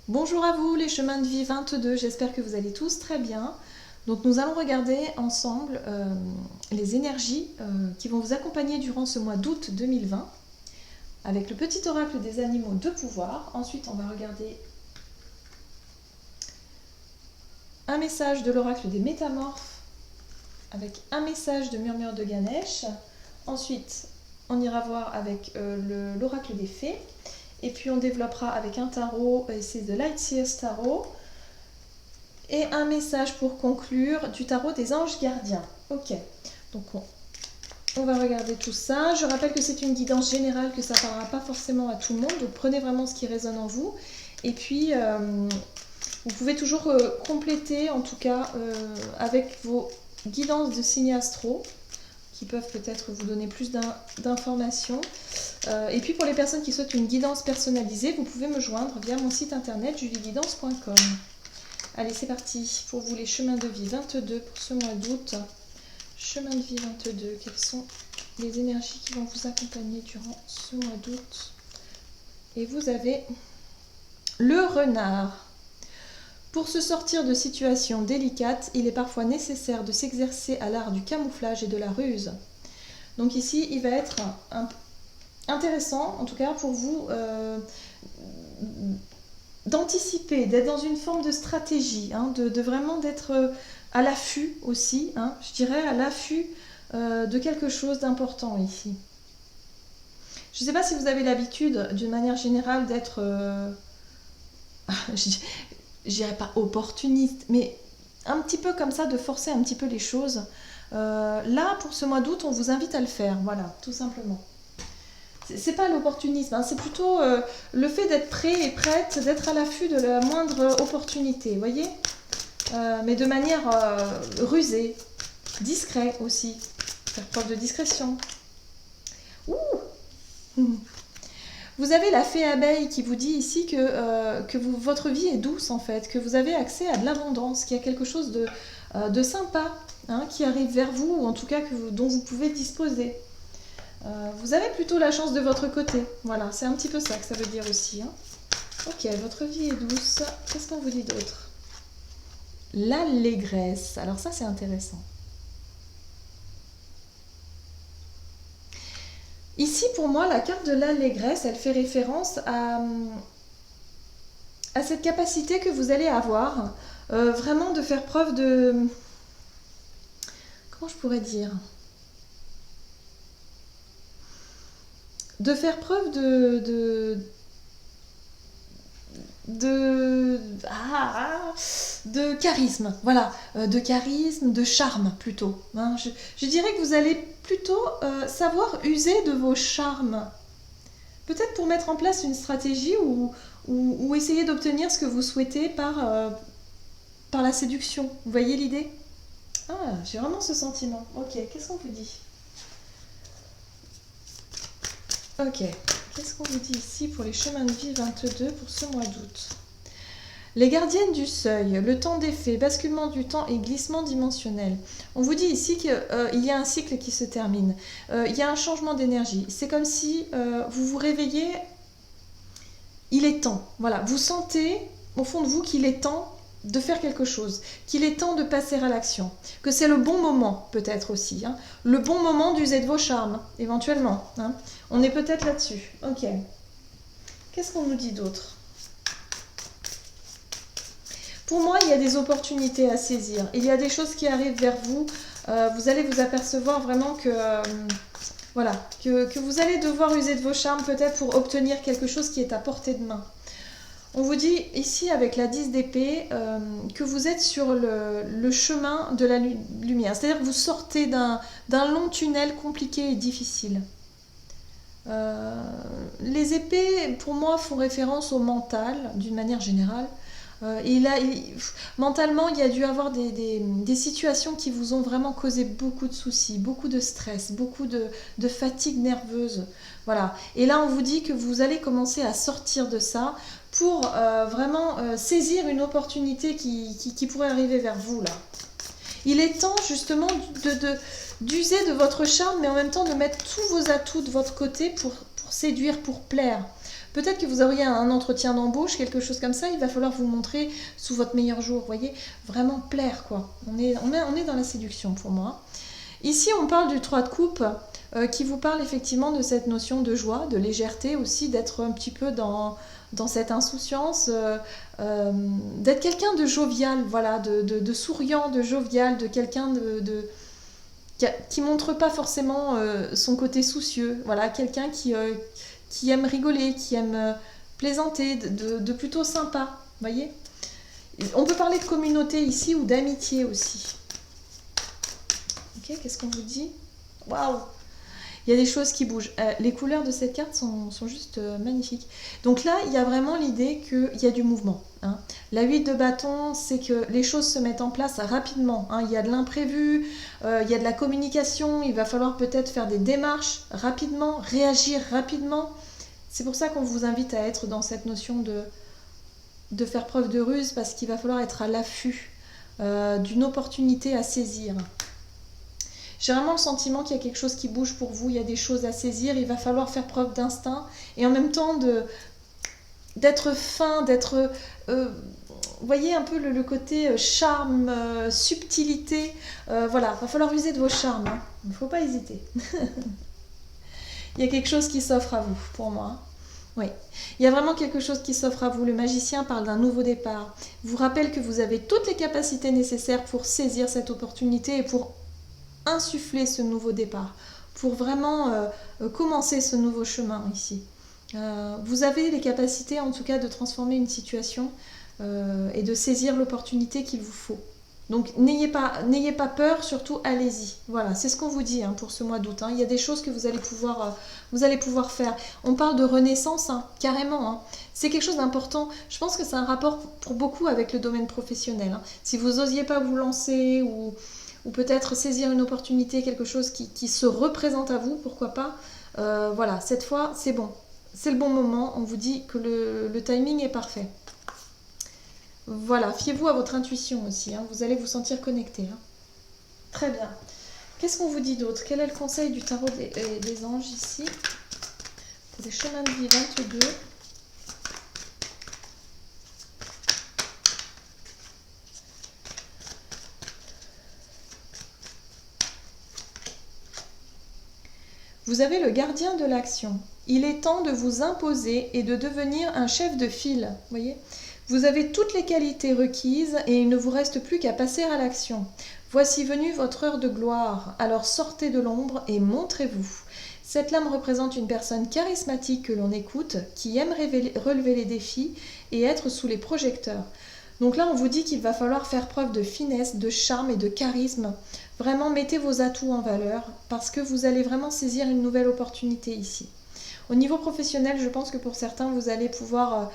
Bonjour à vous les chemins de vie 22, j'espère que vous allez tous très bien. Donc nous allons regarder ensemble les énergies qui vont vous accompagner durant ce mois d'août 2020 avec le petit oracle des animaux de pouvoir. Ensuite on va regarder un message de l'oracle des métamorphes avec un message de murmure de Ganesh. Ensuite on ira voir avec l'oracle des fées. Et puis on développera avec un tarot, c'est The Lightseers Tarot. Et un message pour conclure du tarot des anges gardiens. Ok, donc on va regarder tout ça. Je rappelle que c'est une guidance générale, que ça ne parlera pas forcément à tout le monde. Donc prenez vraiment ce qui résonne en vous. Et puis vous pouvez toujours compléter, en tout cas, avec vos guidances de signes astro, qui peuvent peut-être vous donner plus d'informations. Et puis pour les personnes qui souhaitent une guidance personnalisée, vous pouvez me joindre via mon site internet julieguidance.com. Allez, c'est parti pour vous les chemins de vie 22 pour ce mois d'août. Chemin de vie 22, quelles sont les énergies qui vont vous accompagner durant ce mois d'août? Et vous avez le renard. Pour se sortir de situations délicates, il est parfois nécessaire de s'exercer à l'art du camouflage et de la ruse. Donc ici, il va être intéressant, en tout cas pour vous, d'anticiper, d'être dans une forme de stratégie, hein, de vraiment d'être à l'affût aussi, hein, je dirais à l'affût de quelque chose d'important ici. Je ne sais pas si vous avez l'habitude, d'une manière générale, d'être, je dirais pas opportuniste, mais un petit peu comme ça, de forcer un petit peu les choses. Là, pour ce mois d'août, on vous invite à le faire, voilà, tout simplement. C'est pas l'opportunisme, hein, c'est plutôt le fait d'être prêt et prête, d'être à l'affût de la moindre opportunité, vous voyez, mais de manière rusée, discret aussi, faire preuve de discrétion. Ouh. Vous avez la fée abeille qui vous dit ici que votre vie est douce en fait, que vous avez accès à de l'abondance, qu'il y a quelque chose de sympa, hein, qui arrive vers vous, ou en tout cas dont vous pouvez disposer. Vous avez plutôt la chance de votre côté. Voilà, c'est un petit peu ça que ça veut dire aussi. Hein. Ok, votre vie est douce. Qu'est-ce qu'on vous dit d'autre? L'allégresse. Alors ça, c'est intéressant. Ici, pour moi, la carte de l'allégresse, elle fait référence à cette capacité que vous allez avoir, vraiment de faire preuve de... Comment je pourrais dire? De faire preuve de charisme, voilà, de charisme, de charme plutôt. Hein. Je dirais que vous allez plutôt savoir user de vos charmes. Peut-être pour mettre en place une stratégie ou essayer d'obtenir ce que vous souhaitez par la séduction. Vous voyez l'idée? Ah, j'ai vraiment ce sentiment. Ok, qu'est-ce qu'on vous dit? Ok, qu'est-ce qu'on vous dit ici pour les chemins de vie 22 pour ce mois d'août? Les gardiennes du seuil, le temps d'effet, basculement du temps et glissement dimensionnel. On vous dit ici qu'il y a un cycle qui se termine. Il y a un changement d'énergie. C'est comme si vous vous réveillez, il est temps. Voilà, vous sentez au fond de vous qu'il est temps de faire quelque chose, qu'il est temps de passer à l'action, que c'est le bon moment peut-être aussi, hein, le bon moment d'user de vos charmes, éventuellement. Hein. On est peut-être là-dessus. Ok. Qu'est-ce qu'on nous dit d'autre? Pour moi, il y a des opportunités à saisir. Il y a des choses qui arrivent vers vous. Vous allez vous apercevoir vraiment que, voilà, que vous allez devoir user de vos charmes peut-être pour obtenir quelque chose qui est à portée de main. On vous dit ici avec la 10 d'épée que vous êtes sur le chemin de la lumière. C'est-à-dire que vous sortez d'un long tunnel compliqué et difficile. Les épées, pour moi, font référence au mental, d'une manière générale. Mentalement, il y a dû avoir des situations qui vous ont vraiment causé beaucoup de soucis, beaucoup de stress, beaucoup de fatigue nerveuse. Voilà. Et là, on vous dit que vous allez commencer à sortir de ça pour vraiment saisir une opportunité qui pourrait arriver vers vous, là. Il est temps, justement, d'user de votre charme, mais en même temps de mettre tous vos atouts de votre côté pour séduire, pour plaire. Peut-être que vous auriez un entretien d'embauche, quelque chose comme ça, il va falloir vous montrer sous votre meilleur jour, vous voyez, vraiment plaire quoi. On est dans la séduction pour moi. Ici on parle du 3 de coupe qui vous parle effectivement de cette notion de joie, de légèreté aussi, d'être un petit peu dans cette insouciance, d'être quelqu'un de jovial, voilà, de souriant, de jovial, de quelqu'un qui montre pas forcément son côté soucieux, voilà, quelqu'un qui aime rigoler, qui aime plaisanter, de plutôt sympa, voyez. On peut parler de communauté ici ou d'amitié aussi. Ok, qu'est-ce qu'on vous dit? Waouh! Il y a des choses qui bougent. Les couleurs de cette carte sont juste magnifiques. Donc là, il y a vraiment l'idée qu'il y a du mouvement. Hein. La 8 de bâton, c'est que les choses se mettent en place rapidement. Hein. Il y a de l'imprévu, il y a de la communication, il va falloir peut-être faire des démarches rapidement, réagir rapidement. C'est pour ça qu'on vous invite à être dans cette notion de faire preuve de ruse, parce qu'il va falloir être à l'affût d'une opportunité à saisir. J'ai vraiment le sentiment qu'il y a quelque chose qui bouge pour vous, il y a des choses à saisir, il va falloir faire preuve d'instinct et en même temps d'être fin, d'être... vous voyez un peu le côté charme, subtilité, voilà, il va falloir user de vos charmes, hein. Il ne faut pas hésiter. Il y a quelque chose qui s'offre à vous, pour moi. Oui, il y a vraiment quelque chose qui s'offre à vous. Le magicien parle d'un nouveau départ. Vous rappelle que vous avez toutes les capacités nécessaires pour saisir cette opportunité et pour insuffler ce nouveau départ, pour vraiment commencer ce nouveau chemin ici. Vous avez les capacités en tout cas de transformer une situation et de saisir l'opportunité qu'il vous faut. Donc n'ayez pas peur, surtout allez-y. Voilà, c'est ce qu'on vous dit hein, pour ce mois d'août. Hein. Il y a des choses que vous allez pouvoir faire. On parle de renaissance, hein, carrément. Hein. C'est quelque chose d'important. Je pense que c'est un rapport pour beaucoup avec le domaine professionnel. Hein. Si vous n'osiez pas vous lancer ou peut-être saisir une opportunité, quelque chose qui se représente à vous, pourquoi pas. Voilà, cette fois, c'est bon. C'est le bon moment. On vous dit que le timing est parfait. Voilà, fiez-vous à votre intuition aussi. Hein. Vous allez vous sentir connecté. Hein. Très bien. Qu'est-ce qu'on vous dit d'autre? Quel est le conseil du tarot des anges ici? Pour les chemins de vie 22. Vous avez le gardien de l'action. Il est temps de vous imposer et de devenir un chef de file. Voyez, vous avez toutes les qualités requises et il ne vous reste plus qu'à passer à l'action. Voici venue votre heure de gloire. Alors sortez de l'ombre et montrez-vous. Cette lame représente une personne charismatique que l'on écoute, qui aime relever les défis et être sous les projecteurs. Donc là, on vous dit qu'il va falloir faire preuve de finesse, de charme et de charisme. Vraiment, mettez vos atouts en valeur parce que vous allez vraiment saisir une nouvelle opportunité ici. Au niveau professionnel, je pense que pour certains, vous allez pouvoir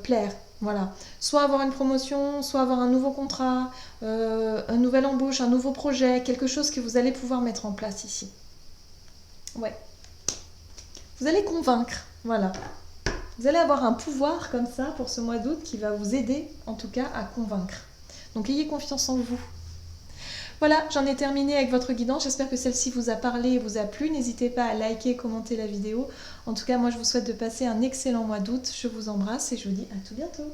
plaire. Voilà. Soit avoir une promotion, soit avoir un nouveau contrat, un nouvel embauche, un nouveau projet, quelque chose que vous allez pouvoir mettre en place ici. Ouais. Vous allez convaincre. Voilà. Vous allez avoir un pouvoir comme ça pour ce mois d'août qui va vous aider en tout cas à convaincre. Donc ayez confiance en vous. Voilà, j'en ai terminé avec votre guidance. J'espère que celle-ci vous a parlé et vous a plu. N'hésitez pas à liker, commenter la vidéo. En tout cas, moi je vous souhaite de passer un excellent mois d'août. Je vous embrasse et je vous dis à tout bientôt.